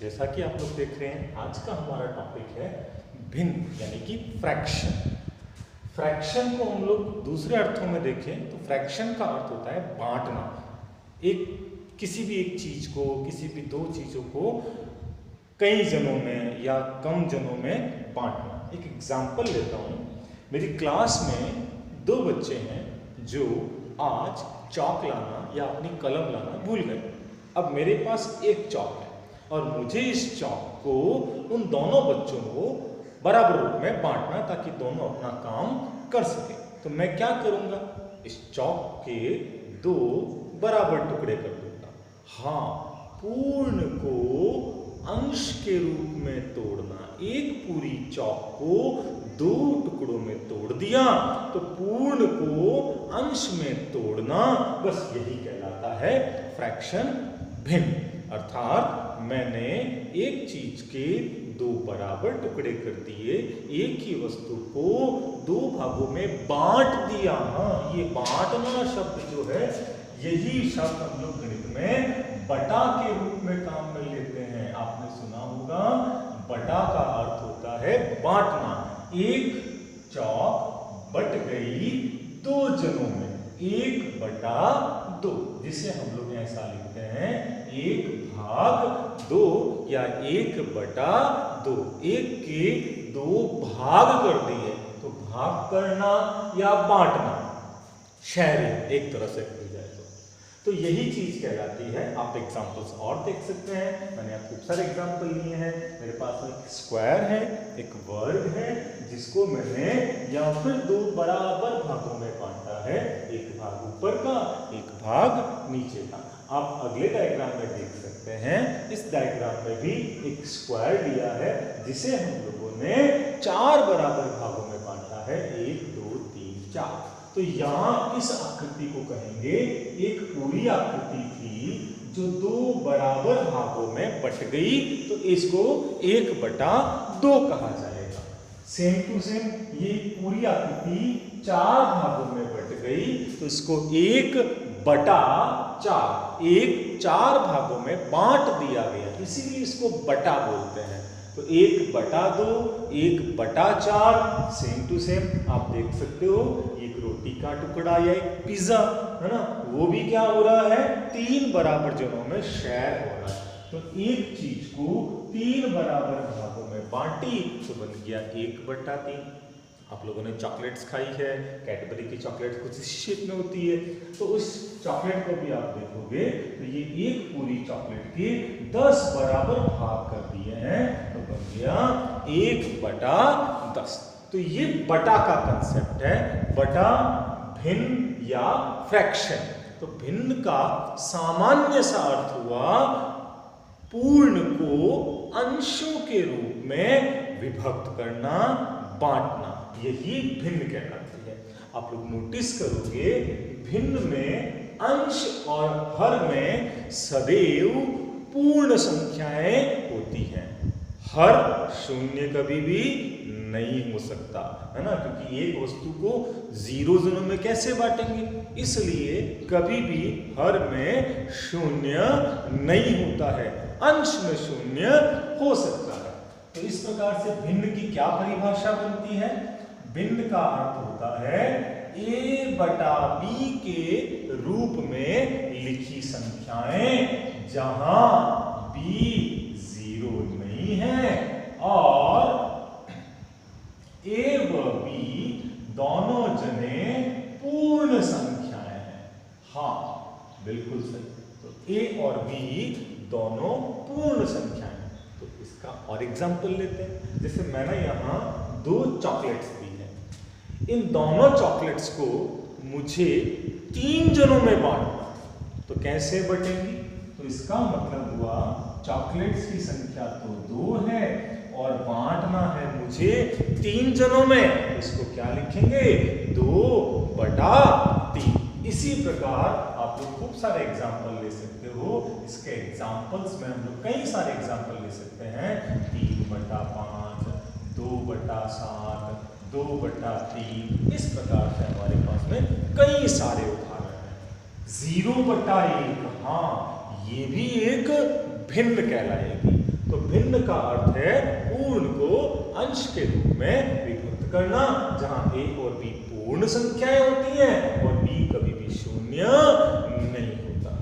जैसा कि आप लोग देख रहे हैं, आज का हमारा टॉपिक है भिन्न यानी कि फ्रैक्शन। फ्रैक्शन को हम लोग दूसरे अर्थों में देखें तो फ्रैक्शन का अर्थ होता है बांटना। किसी भी एक चीज को, किसी भी दो चीजों को कई जनों में या कम जनों में बांटना। एक एग्जाम्पल लेता हूँ। मेरी क्लास में दो बच्चे हैं जो आज चौक लाना या अपनी कलम लाना भूल गए। अब मेरे पास एक चौक है और मुझे इस चौक को उन दोनों बच्चों को बराबर रूप में बांटना ताकि दोनों अपना काम कर सके। तो मैं क्या करूंगा, इस चौक के दो बराबर टुकड़े कर दूंगा। हाँ, पूर्ण को अंश के रूप में तोड़ना। एक पूरी चौक को दो टुकड़ों में तोड़ दिया तो पूर्ण को अंश में तोड़ना, बस यही कहलाता है फ्रैक्शन भिन्न। अर्थात मैंने एक चीज के दो बराबर टुकड़े कर दिए, एक ही वस्तु को दो भागों में बांट दिया। हाँ, ये बांटना शब्द जो है, यही शब्द हम लोग गणित में बटा के रूप में काम में लेते हैं। आपने सुना होगा, बटा का अर्थ होता है बांटना। एक चौक बट गई दो जनों में, 1/2, जिसे हम लोग ऐसा लिखते हैं 1/2 या 1/2। एक के दो भाग कर दिए, तो भाग करना या बांटना, शेयरिंग एक तरह से कही जाए तो यही चीज कहलाती है। आप एग्जांपल्स और देख सकते हैं, मैंने आप खूब सारे एग्जांपल लिए हैं। मेरे पास एक स्क्वायर है, एक वर्ग है, जिसको मैंने या फिर दो बराबर भागों में बांटा है, एक भाग ऊपर का, एक भाग नीचे का। आप अगले डायग्राम में देख सकते हैं, इस डायग्राम में भी एक स्क्वायर लिया है जिसे हम लोगों ने 4 बराबर भागों में बांटा है, 1 2 3 4। तो यहाँ इस आकृति को कहेंगे, एक पूरी आकृति थी जो दो बराबर भागों में बट गई, तो इसको 1/2 कहा जाएगा। सेम टू सेम ये पूरी आकृति 4 भागों में बट गई, तो इसको 1/4, 4 भागों में बांट दिया गया, इसीलिए इसको बटा बोलते हैं। तो 1/2, 1/4, सेम टू सेम आप देख सकते हो। एक रोटी का टुकड़ा या एक पिज्जा है ना, वो भी क्या हो रहा है, 3 बराबर जनों में शेयर हो रहा है। तो एक चीज को 3 बराबर भागों में बांटी तो बन गया 1/3। आप लोगों ने चॉकलेट्स खाई है, कैडबरी की चॉकलेट कुछ इस शेप में होती है, तो उस चॉकलेट को भी आप देखोगे तो ये एक पूरी चॉकलेट के 10 बराबर भाग कर दिए हैं, तो बन गया 1/10। तो ये बटा का कंसेप्ट है, बटा भिन्न या फ्रैक्शन। तो भिन्न का सामान्य सा अर्थ हुआ पूर्ण को अंशों के रूप में विभक्त करना, बांटना, यही भिन्न कहलाती है। आप लोग नोटिस करोगे, भिन्न में अंश और हर में सदैव पूर्ण संख्याएं होती हैं। हर शून्य कभी भी नहीं हो सकता, है ना, क्योंकि एक वस्तु को 0 जनों में कैसे बांटेंगे, इसलिए कभी भी हर में शून्य नहीं होता है, अंश में शून्य हो सकता है। तो इस प्रकार से भिन्न की क्या परिभाषा बनती है? भिन्न का अर्थ होता है a/b के रूप में लिखी संख्याएं जहां b 0 नहीं है और a व b दोनों जने पूर्ण संख्याएं हैं। हाँ, बिल्कुल सही। तो a और b दोनों पूर्ण संख्याएं। तो इसका और एग्जाम्पल लेते हैं। जैसे मैंने यहाँ 2 चॉकलेट्स दी हैं, इन दोनों चॉकलेट्स को मुझे 3 जनों में बांटना, तो कैसे बटेंगी? तो इसका मतलब हुआ चॉकलेट्स की संख्या तो 2 है और बांटना है मुझे 3 जनों में, तो इसको क्या लिखेंगे, 2/3। इसी प्रकार आप लोग खूब सारे एग्जाम्पल ले सकते हो। इसके एग्जाम्पल्स में हम लोग कई सारे एग्जाम्पल ले सकते हैं, 3/5, 2/7, 2/3। इस प्रकार से हमारे पास में कई सारे उदाहरण हैं। 0/1, हाँ, ये भी एक भिन्न कहलाएगी। तो भिन्न का अर्थ है पूर्ण को अंश के रूप में विभक्त करना, जहां a और b पूर्ण संख्याएं होती हैं और b कभी भी शून्य नहीं होता।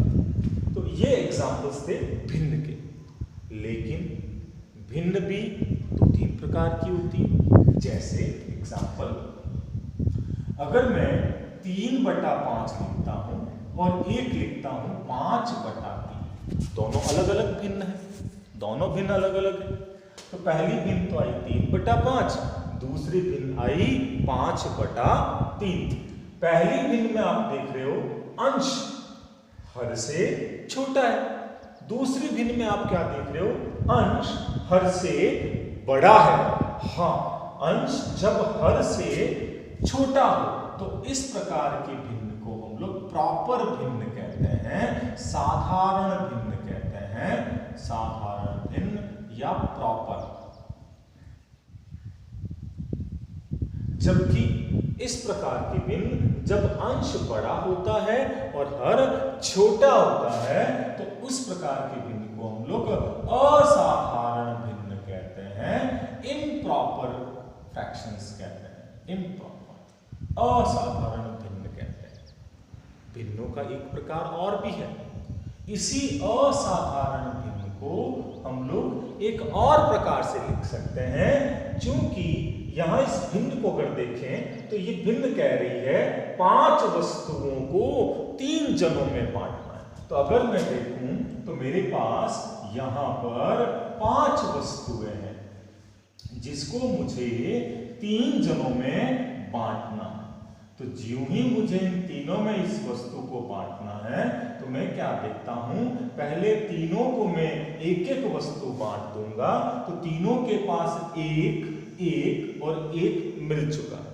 तो ये एग्जांपल्स थे भिन्न के। लेकिन भिन्न भी 2-3 प्रकार की होती है। जैसे एग्जांपल, अगर मैं 3/5 लिखता हूं और 1 लिखता हूं 5/3, दोनों अलग अलग भिन्न है, दोनों भिन्न अलग अलग है। तो पहली भिन्न तो आई 3/5, दूसरी भिन्न आई 5/3। पहली भिन्न में आप देख रहे हो अंश हर से छोटा है, दूसरी भिन्न में आप क्या देख रहे हो, अंश हर से बड़ा है। हाँ, अंश जब हर से छोटा हो तो इस प्रकार की भिन्न को हम लोग प्रॉपर भिन्न कहते हैं, साधारण भिन्न कहते हैं, साधारण भिन्न या प्रॉपर। जबकि इस प्रकार की भिन्न जब अंश बड़ा होता है और हर छोटा होता है तो उस प्रकार की भिन्न को हम लोग असाधारण भिन्न कहते हैं, इम्प्रॉपर फ्रैक्शंस कहते हैं, इम्प्रॉपर असाधारण भिन्न कहते हैं। भिन्नों का एक प्रकार और भी है। इसी असाधारण भिन्न को हम लोग एक और प्रकार से लिख सकते हैं, क्योंकि यहां इस भिन्न को अगर देखें तो ये भिन्न कह रही है 5 वस्तुओं को 3 जनों में बांटना है। तो अगर मैं देखूं तो मेरे पास यहां पर 5 वस्तुएं हैं जिसको मुझे 3 जनों में बांटना है। तो ज्यों ही मुझे इन तीनों में इस वस्तु को बांटना है तो मैं क्या देखता हूं, पहले तीनों को मैं एक एक वस्तु बांट दूंगा, तो तीनों के पास एक एक और एक मिल चुका है।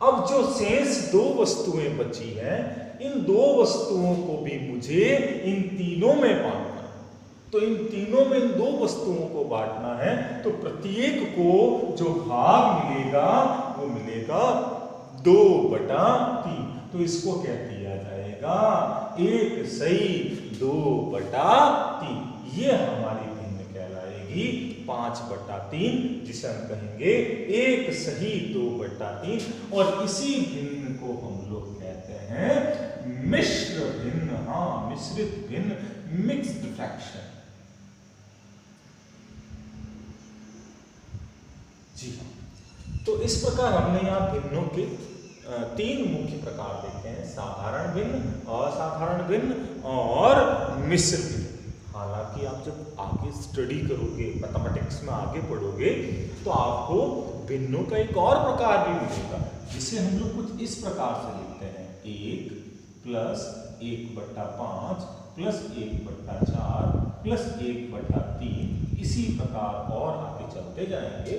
अब जो शेष 2 वस्तुएं बची हैं, इन 2 वस्तुओं को भी मुझे इन तीनों में बांटना है। तो इन तीनों में इन 2 वस्तुओं को बांटना है, तो प्रत्येक को जो भाग मिलेगा वो मिलेगा 2/3। तो इसको क्या दिया जाएगा, 1 सही 2/3। ये हमारी भिन्न कहलाएगी 5/3, जिसे हम कहेंगे 1 सही 2/3। और इसी भिन्न को हम लोग कहते हैं मिश्र भिन्न। हाँ, मिश्रित भिन्न, मिक्स्ड फ्रैक्शन। जी हाँ, तो इस प्रकार हमने यहाँ भिन्नों के 3 मुख्य प्रकार देखे हैं, साधारण भिन्न, असाधारण भिन्न और मिश्र भिन्न। हालांकि आप जब आगे स्टडी करोगे, मैथमेटिक्स में आगे पढ़ोगे, तो आपको भिन्नों का एक और प्रकार भी मिलेगा, जिसे हम लोग कुछ इस प्रकार से लिखते हैं, 1 + 1/5 + 1/4 + 1/3। इसी प्रकार और आगे चलते जाएंगे।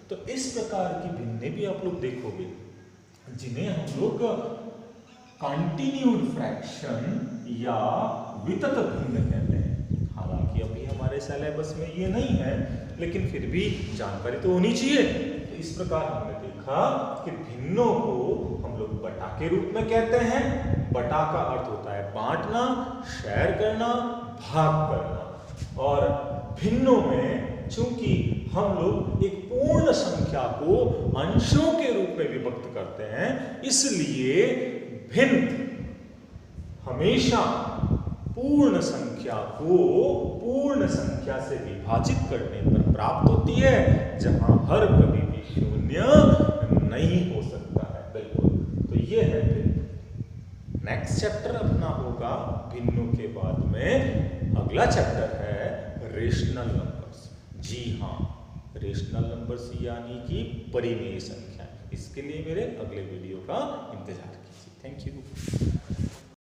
तो इस प्रकार की भिन्ने भी आप लोग देखोगे, जिन्हें हम लोग कंटिन्यूड फ्रैक्शन या वितत भिन्न कहते हैं। हालांकि अभी हमारे सिलेबस में ये नहीं है, लेकिन फिर भी जानकारी तो होनी चाहिए। तो इस प्रकार हमने देखा कि भिन्नों को हम लोग बटा के रूप में कहते हैं। बटा का अर्थ होता है बांटना, शेयर करना, भाग करना। और भिन्नों में चूंकि हम लोग एक पूर्ण संख्या को अंशों के रूप में विभक्त करते हैं, इसलिए भिन्न हमेशा पूर्ण संख्या को पूर्ण संख्या से विभाजित करने पर प्राप्त होती है, जहां हर कभी भी शून्य नहीं हो सकता है। बिल्कुल, तो ये है भिन्न। नेक्स्ट चैप्टर अपना होगा भिन्नों के बाद में, अगला चैप्टर है रेशनल नंबर्स। जी हाँ, रेशनल नंबर्स यानी कि परिमेय संख्या। इसके लिए मेरे अगले वीडियो का इंतजार कीजिए। Thank you.